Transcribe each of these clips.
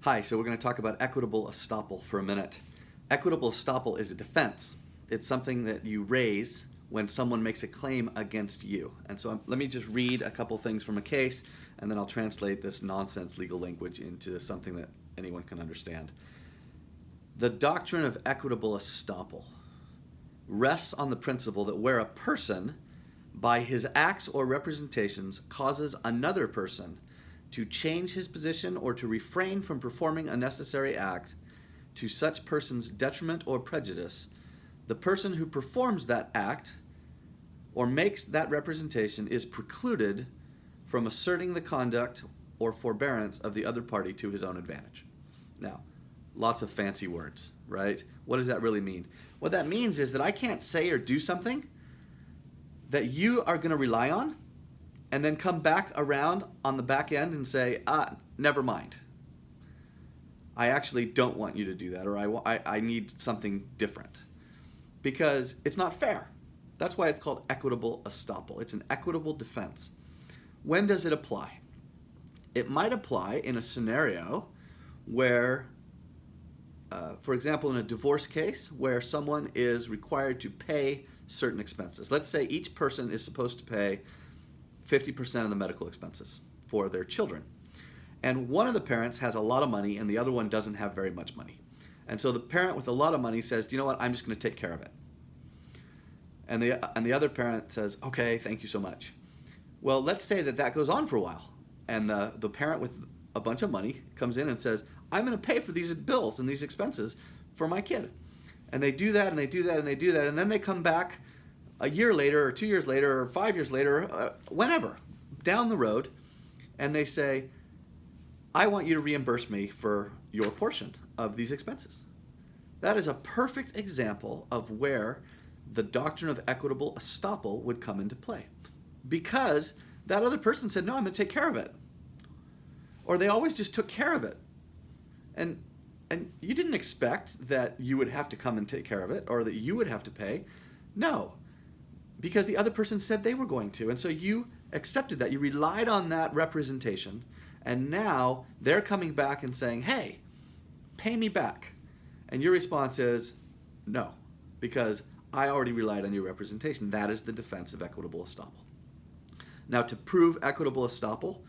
Hi, so we're going to talk about equitable estoppel for a minute. Equitable estoppel is a defense. It's something that you raise when someone makes a claim against you. And so let me just read a couple things from a case, and then I'll translate this nonsense legal language into something that anyone can understand. The doctrine of equitable estoppel rests on the principle that where a person, by his acts or representations, causes another person to change his position or to refrain from performing a necessary act to such person's detriment or prejudice, the person who performs that act or makes that representation is precluded from asserting the conduct or forbearance of the other party to his own advantage. Now, lots of fancy words, right? What does that really mean? What that means is that I can't say or do something that you are going to rely on and then come back around on the back end and say, never mind. I actually don't want you to do that, or I need something different. Because it's not fair. That's why it's called equitable estoppel. It's an equitable defense. When does it apply? It might apply in a scenario where, for example, in a divorce case where someone is required to pay certain expenses. Let's say each person is supposed to pay 50% of the medical expenses for their children. And one of the parents has a lot of money and the other one doesn't have very much money. And so the parent with a lot of money says, you know what, I'm just going to take care of it. And the other parent says, okay, thank you so much. Well, let's say that goes on for a while. And the parent with a bunch of money comes in and says, I'm going to pay for these bills and these expenses for my kid. And they do that and they do that and they do that. And then they come back a year later or 2 years later or 5 years later, whenever, down the road, and they say, I want you to reimburse me for your portion of these expenses. That is a perfect example of where the doctrine of equitable estoppel would come into play. Because that other person said, no, I'm going to take care of it. Or they always just took care of it. And you didn't expect that you would have to come and take care of it or that you would have to pay. No. Because the other person said they were going to. And so you accepted that. You relied on that representation. And now they're coming back and saying, hey, pay me back. And your response is, no, because I already relied on your representation. That is the defense of equitable estoppel. Now, to prove equitable estoppel,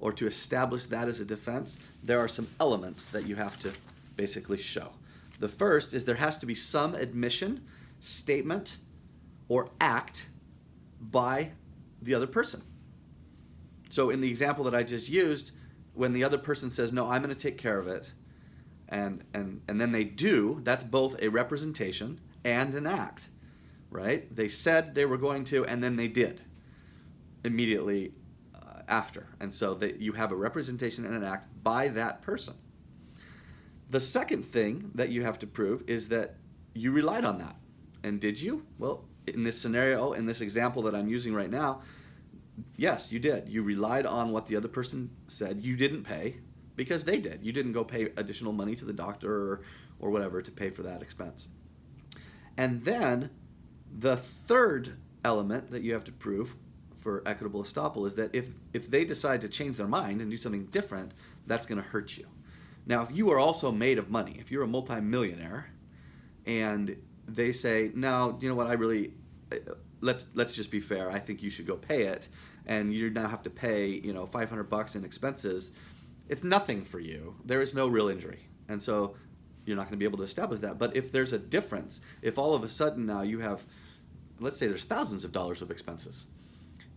or to establish that as a defense, there are some elements that you have to basically show. The first is there has to be some admission, statement, or act by the other person. So in the example that I just used, when the other person says, no, I'm going to take care of it, and then they do, that's both a representation and an act, right? They said they were going to, and then they did immediately after. And so you have a representation and an act by that person. The second thing that you have to prove is that you relied on that. And did you? Well, in this scenario, in this example that I'm using right now, yes, you did. You relied on what the other person said. You didn't pay because they did. You didn't go pay additional money to the doctor or whatever to pay for that expense. And then the third element that you have to prove for equitable estoppel is that if they decide to change their mind and do something different, that's going to hurt you. Now, if you are also made of money, if you're a multimillionaire and they say, no, you know what, let's just be fair, I think you should go pay it, and you now have to pay, $500 in expenses, it's nothing for you. There is no real injury. And so you're not going to be able to establish that. But if there's a difference, if all of a sudden now you have, let's say there's thousands of dollars of expenses,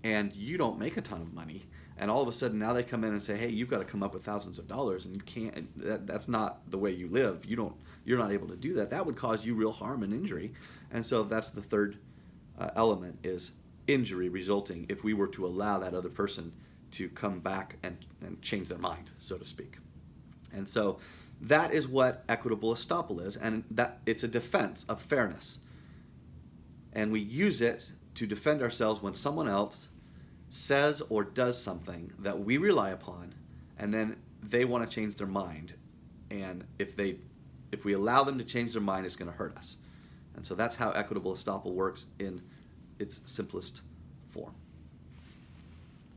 and you don't make a ton of money, and all of a sudden now they come in and say, hey, you've got to come up with thousands of dollars, and you can't, that's not the way you live. You're not able to do that. That would cause you real harm and injury. And so that's the third element, is injury resulting if we were to allow that other person to come back and change their mind, so to speak. And so that is what equitable estoppel is, and that it's a defense of fairness. And we use it to defend ourselves when someone else says or does something that we rely upon, and then they want to change their mind. And if we allow them to change their mind, it's going to hurt us. And so that's how equitable estoppel works in its simplest form.